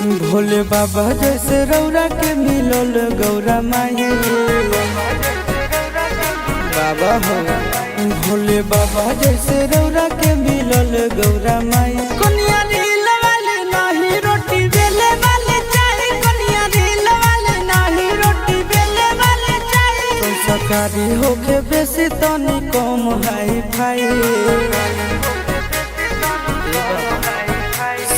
भोले बाबा जैसे रौरा के मिलल गौरा माई बाबा हो। भोले बाबा जैसे रौरा के मिलल गौरा माई। कनिया रील वाले नाही रोटी बेले वाले चाही, कनिया रील वाले नाही रोटी बेले वाले चाही। संस्कारी होके बेसी तनी कम हाई फाई,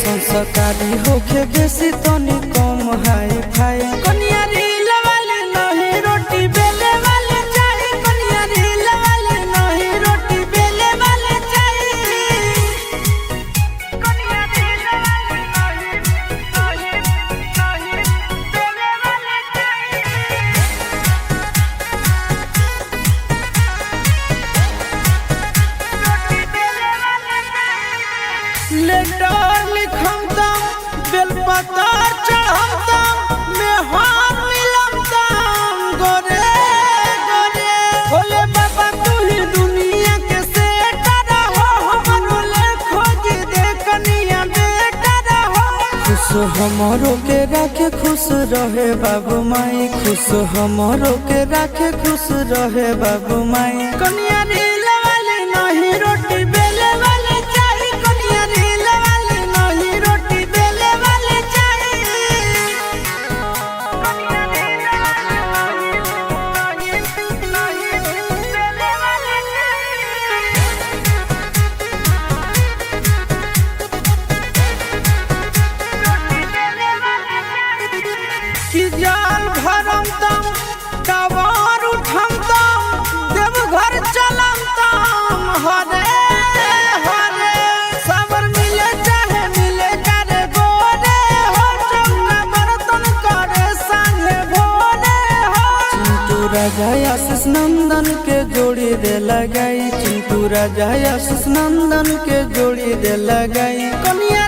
संस्कारी होके बेसी तनी कम हाई फाई। कनिया रील वाले नाही रोटी बेले वाले चाही, कनिया रील वाले नाही रोटी बेले वाले चाही। कनिया रील वाले नाही बेले वाले चाही। रोटी बेले वाले चाही। लेटर लिखम बेलपतर चढ़म में हार मिलम गोरे गोरे। भोले बाबा तू ही दुनिया के सेटर हो, हमरो ले खोज दे कनिया बेटर हो। खुश हमरो के राखे खुश रहे बाबू माई, खुश हमरो के राखे खुश रहे बाबू माई। कनिया रील वाले नहीं रोटी बेले वाले चाही, कनिया रील वाले नहीं रोटी बेले वाले चाही। कनिया रील वाले नहीं बेले वाले चाही। रोटी बेले वाले चाही। कि जाल भरम तम कबार उठम तम देवघर चलम तम हरे हरे। सबर मिले चाहे मिले करे गोरे हो, चौका बर्तन करे संगे भोरे हो। चिंटू राजा आशीष नंदन के जोड़ी दे लगाई, चिंटू राजा आशीष नंदन के जोड़ी दे लगाई। कनिया